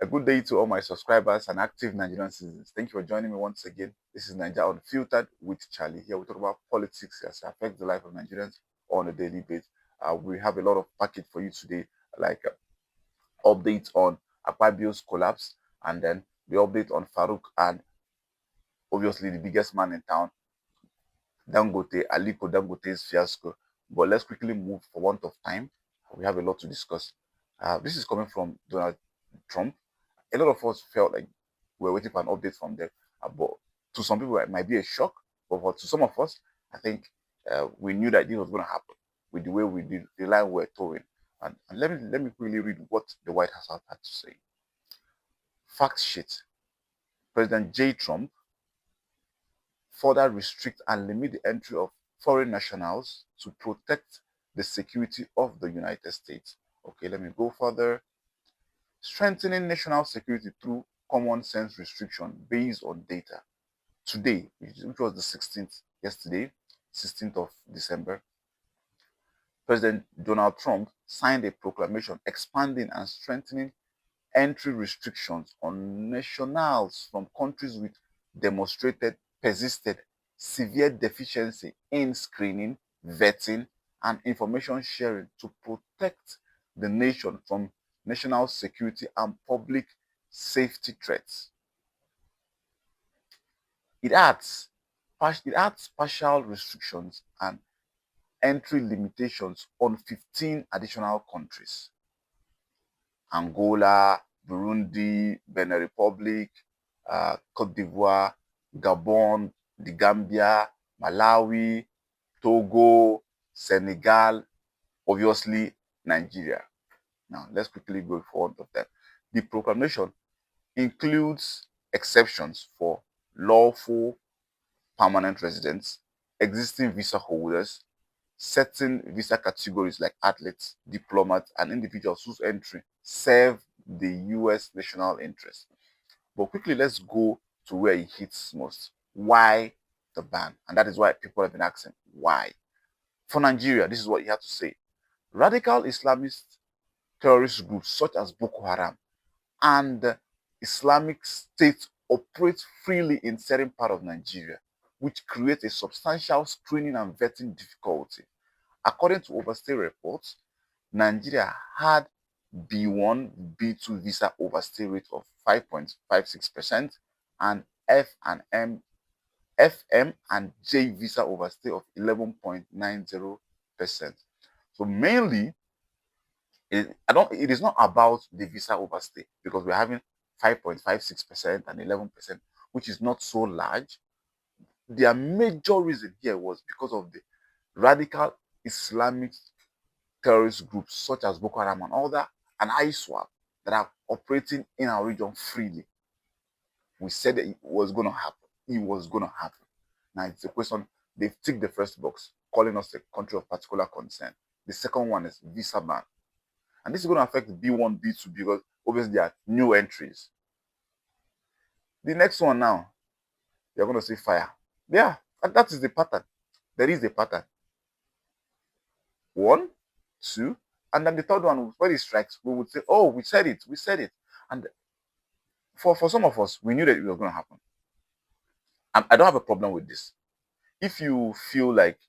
A good day to all my subscribers and active Nigerian citizens. Thank you for joining me once again. This is Naija Unfiltered with Charlie. Here we talk about politics as it affects the life of Nigerians on a daily basis. We have a lot of package for you today, like updates on Akpabio's collapse, and then the update on Farouk and obviously the biggest man in town, Dangote, Aliko Dangote's fiasco. But let's quickly move for want of time. We have a lot to discuss. This is coming from Donald Trump. A lot of us felt like we were waiting for an update from them. But to some people, it might be a shock. But to some of us, I think we knew that this was going to happen with the way we did, the line we were towing. And let me quickly read what the White House had to say. Fact sheet. President J. Trump further restrict and limit the entry of foreign nationals to protect the security of the United States. Okay, let me go further. Strengthening national security through common sense restriction based on data. Today, which was the 16th, yesterday, 16th of December, President Donald Trump signed a proclamation expanding and strengthening entry restrictions on nationals from countries with demonstrated persisted severe deficiency in screening, vetting, and information sharing to protect the nation from national security and public safety threats. It adds partial restrictions and entry limitations on 15 additional countries: Angola, Burundi, Benin Republic, Cote d'Ivoire, Gabon, the Gambia, Malawi, Togo, Senegal, obviously Nigeria. Now, let's quickly go forward of that. The proclamation includes exceptions for lawful permanent residents, existing visa holders, certain visa categories like athletes, diplomats, and individuals whose entry serve the U.S. national interest. But quickly, let's go to where it hits most. Why the ban? And that is why people have been asking, why? For Nigeria, this is what he had to say. Radical Islamist terrorist groups such as Boko Haram and Islamic State operate freely in certain part of Nigeria, which creates a substantial screening and vetting difficulty. According to overstay reports, Nigeria had B1, B2 visa overstay rate of 5.56% and FM and J visa overstay of 11.90%. So mainly, it is not about the visa overstay because we're having 5.56% and 11%, which is not so large. Their major reason here was because of the radical Islamic terrorist groups such as Boko Haram and other and ISWAP that are operating in our region freely. We said that it was going to happen. It was going to happen. Now it's a question. They've ticked the first box, calling us a country of particular concern. The second one is visa ban. And this is going to affect B1, B2 because obviously there are new entries. The next one now, you're going to see fire. Yeah, that is the pattern. There is a pattern. 1, 2, and then the third one, when it strikes, we would say, oh, we said it. And for some of us, we knew that it was going to happen. And I don't have a problem with this. If you feel like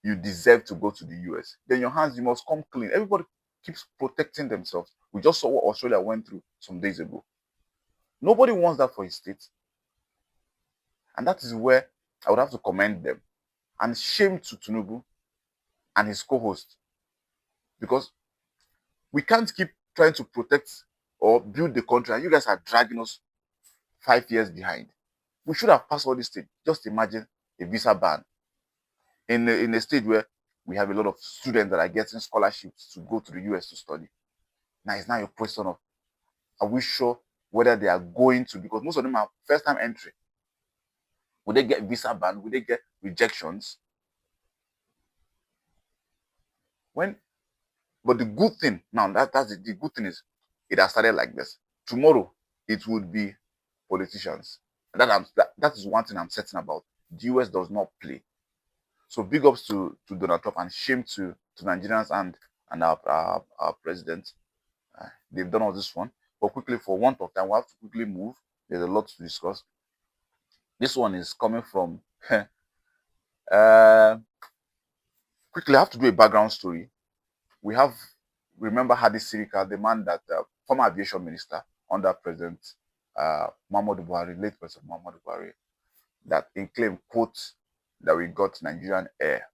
you deserve to go to the US, then your hands, you must come clean. Everybody keeps protecting themselves. We just saw what Australia went through some days ago. Nobody wants that for his state. And that is where I would have to commend them. And shame to Tinubu and his co-host. Because we can't keep trying to protect or build the country, and you guys are dragging us 5 years behind. We should have passed all this stage. Just imagine a visa ban in a state where we have a lot of students that are getting scholarships to go to the US to study. Now it's now a question of, are we sure whether they are going to, because most of them are first-time entry. Will they get visa ban? Will they get rejections? But the good thing now, the good thing is it has started like this. Tomorrow it would be politicians. That is one thing I'm certain about. The US does not play. So big ups to Donald Trump and shame to Nigerians and our president. They've done all this one. But quickly, for want of time, we have to quickly move. There's a lot to discuss. This one is coming from quickly, I have to do a background story. We have, remember Hadi Sirika, the man that former aviation minister under President Muhammadu Buhari, late President Muhammadu Buhari, that in claim, quote, that we got Nigerian Air.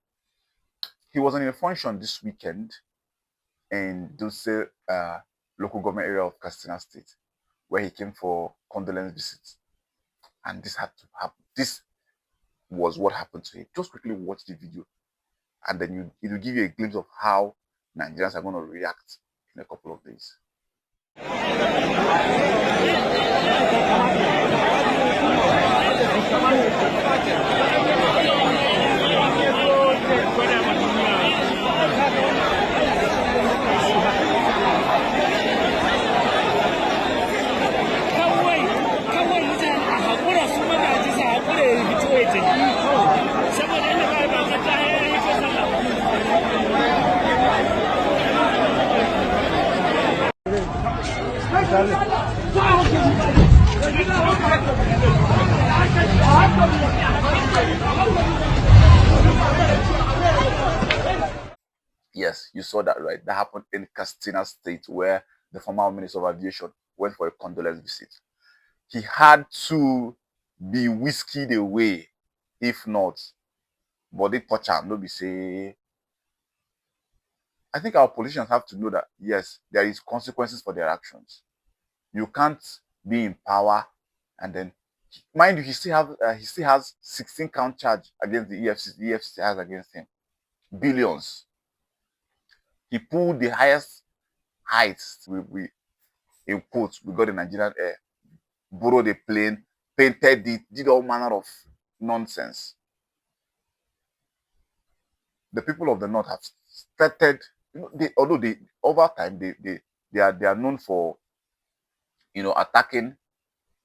He was in a function this weekend in Dulce local government area of Katsina State, where he came for condolence visits. And this had to happen. This was what happened to him. Just quickly watch the video, and then it will give you a glimpse of how Nigerians are going to react in a couple of days. Yes, you saw that, right? That happened in Katsina State, where the former Minister of Aviation went for a condolence visit. He had to be whisked away, if not, but they touch him. Don't be say. I think our politicians have to know that yes, there is consequences for their actions. You can't be in power and then, mind you, he still has 16 count charge against the EFCC. The EFCC has against him billions. He pulled the highest heights. We in quotes, we got the Nigerian Air, borrowed a plane, painted it, did all manner of nonsense. The people of the north have started, although they over time they are known for attacking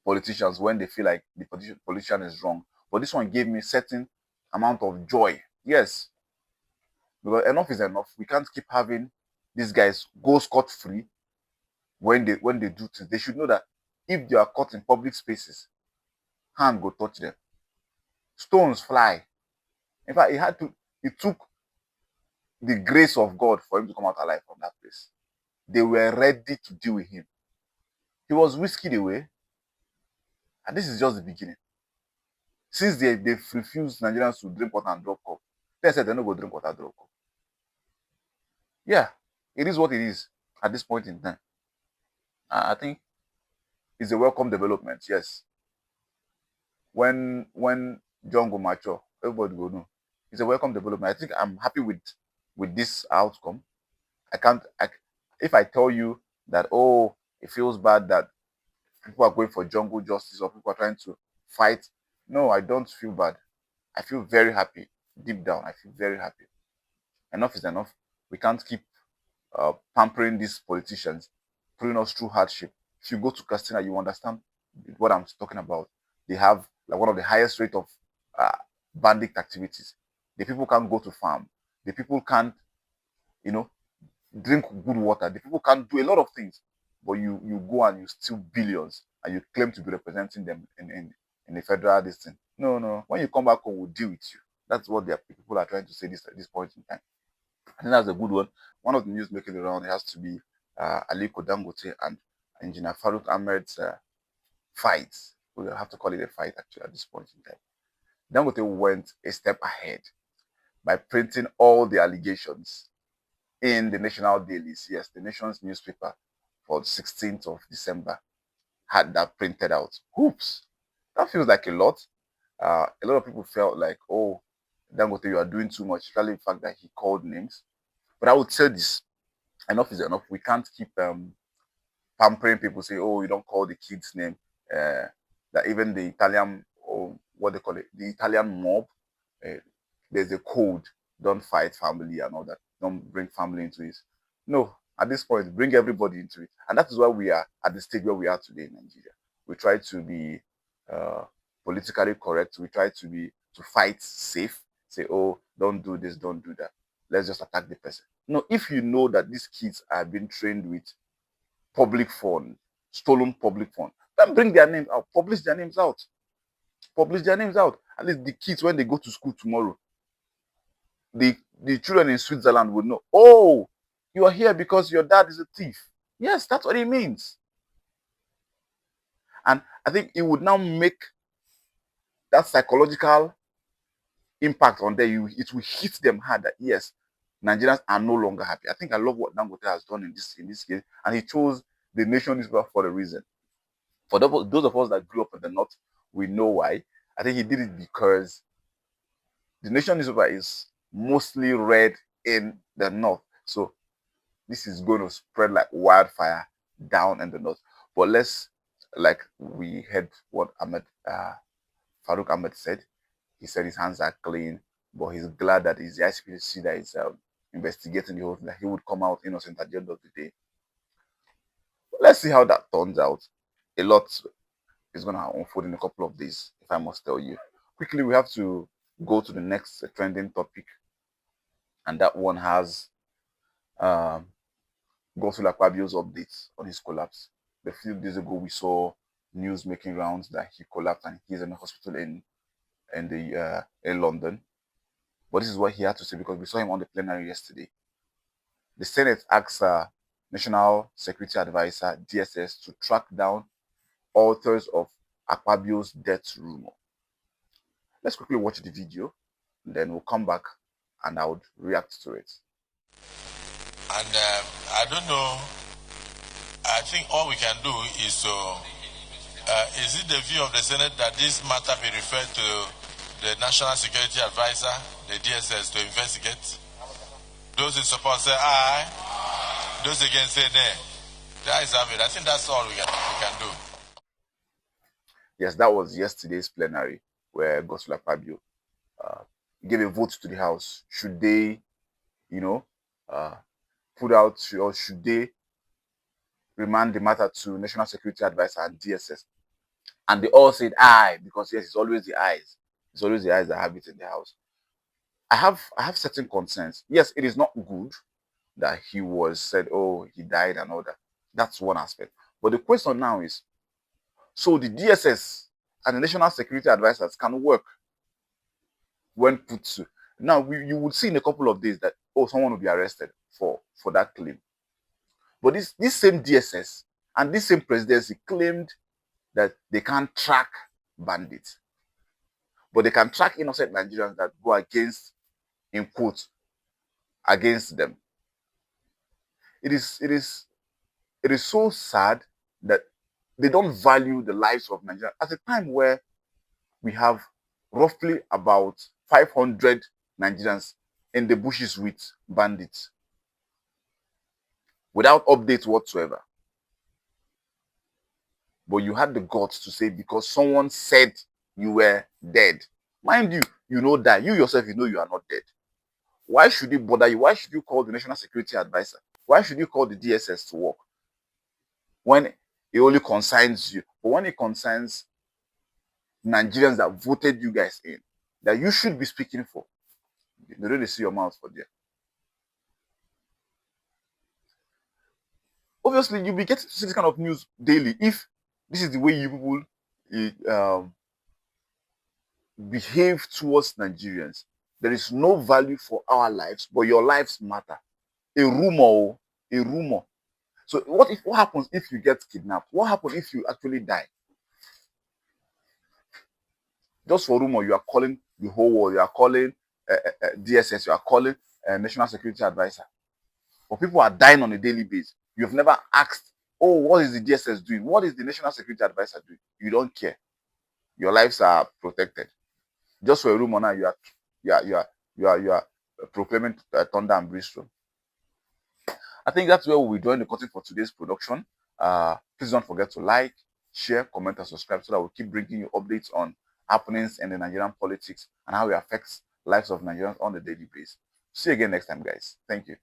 politicians when they feel like the politician is wrong. But this one gave me certain amount of joy. Yes, because enough is enough. We can't keep having these guys go scot-free when they do things. They should know that if they are caught in public spaces, hand go touch them. Stones fly. In fact, it took the grace of God for him to come out alive from that place. They were ready to deal with him. He was whisked away, and this is just the beginning. Since they refused Nigerians to drink water and drop cup, they said they're not going to drink water, drop cup. Yeah, it is what it is at this point in time. I think it's a welcome development. Yes, when John go mature, everybody go know. It's a welcome development. I think I'm happy with this outcome. If I tell you that, oh, it feels bad that people are going for jungle justice or people are trying to fight, no, I don't feel bad. I feel very happy. Deep down, I feel very happy. Enough is enough. We can't keep pampering these politicians, putting us through hardship. If you go to Castina, you understand what I'm talking about. They have like one of the highest rate of bandit activities. The people can't go to farm. The people can't, drink good water. The people can't do a lot of things. But you go and you steal billions and you claim to be representing them in the federal distance. No. When you come back home, we'll deal with you. That's what people are trying to say at this point in time. I think that's a good one. One of the news making the round has to be Aliko Dangote and Engineer Farouk Ahmed's fight. We'll have to call it a fight actually at this point in time. Dangote went a step ahead by printing all the allegations in the national dailies. Yes, the nation's newspaper for the 16th of December had that printed out. Oops, that feels like a lot. A lot of people felt like, oh, Dangote, you are doing too much, especially the fact that he called names. But I would say this, enough is enough. We can't keep pampering people, say, oh, you don't call the kid's name. That even the Italian, or what they call it, the Italian mob, there's a code, don't fight family and all that. Don't bring family into it. No, at this point, bring everybody into it. And that is why we are at the stage where we are today in Nigeria. We try to be politically correct. We try to fight safe. Say, oh, don't do this, don't do that. Let's just attack the person. No, if you know that these kids are being trained with public fund, stolen public fund. Then bring their names out, publish their names out. Publish their names out. At least the kids, when they go to school tomorrow, the children in Switzerland would know, oh, you are here because your dad is a thief. Yes, that's what it means. And I think it would now make that psychological impact on them. It will hit them hard that yes, Nigerians are no longer happy. I think I love what Dangote has done in this case, and he chose the Nation newspaper for a reason. For those of us that grew up in the north, we know why. I think he did it because the Nation newspaper is mostly read in the north, so this is going to spread like wildfire down in the north. But let's, like we heard what Farouk Ahmed said. He said his hands are clean, but he's glad that his ICPC that is investigating the whole thing, that he would come out innocent at the end of the day. Let's see how that turns out. A lot is going to unfold in a couple of days, if I must tell you. Quickly, we have to go to the next trending topic, and that one has Godswill Akpabio's updates on his collapse. A few days ago, we saw news making rounds that he collapsed and he's in a hospital in London. But this is what he had to say, because we saw him on the plenary yesterday. The Senate asked National Security Advisor DSS to track down authors of Akpabio's death rumor. Let's quickly watch the video, and then we'll come back and I would react to it. And I don't know. I think all we can do is to. Is it the view of the Senate that this matter be referred to the National Security Advisor, the DSS, to investigate? Those in support say aye. Those against say nay. That is it. I think that's all we can do. Yes, that was yesterday's plenary where Godswill Akpabio gave a vote to the House. Should they, put out, or should they remand the matter to National Security Advisor and DSS? And they all said aye, because yes, it's always the eyes. It's always the eyes that have it in the House. I have certain concerns. Yes, it is not good that he was said, oh, he died and all that. That's one aspect. But the question now is, so the DSS and the National Security Advisors can work when put to. Now, you would see in a couple of days that, oh, someone will be arrested for that claim. But this same DSS and this same presidency claimed that they can't track bandits, but they can track innocent Nigerians that go against, in quotes, against them. It is so sad that they don't value the lives of Nigerians at a time where we have roughly about 500 Nigerians in the bushes with bandits without updates whatsoever. But you had the guts to say, because someone said you were dead. Mind you, you know that. You yourself, you know you are not dead. Why should it bother you? Why should you call the National Security Advisor? Why should you call the DSS to work when it only concerns you? But when it concerns Nigerians that voted you guys in, that you should be speaking for, they don't see your mouth for there. Obviously, you'll be getting to see this kind of news daily if this is the way you people behave towards Nigerians. There is no value for our lives, but your lives matter. A rumor. So what happens if you get kidnapped? What happens if you actually die? Just for rumor, you are calling the whole world. You are calling DSS. You are calling National Security Advisor. But people are dying on a daily basis. You've never asked, oh, what is the DSS doing? What is the National Security Advisor doing? You don't care. Your lives are protected. Just for a rumor now, you are proclaiming thunder and brimstone. I think that's where we'll join the curtain for today's production. Please don't forget to like, share, comment, and subscribe so that we'll keep bringing you updates on happenings in the Nigerian politics and how it affects lives of Nigerians on a daily basis. See you again next time, guys. Thank you.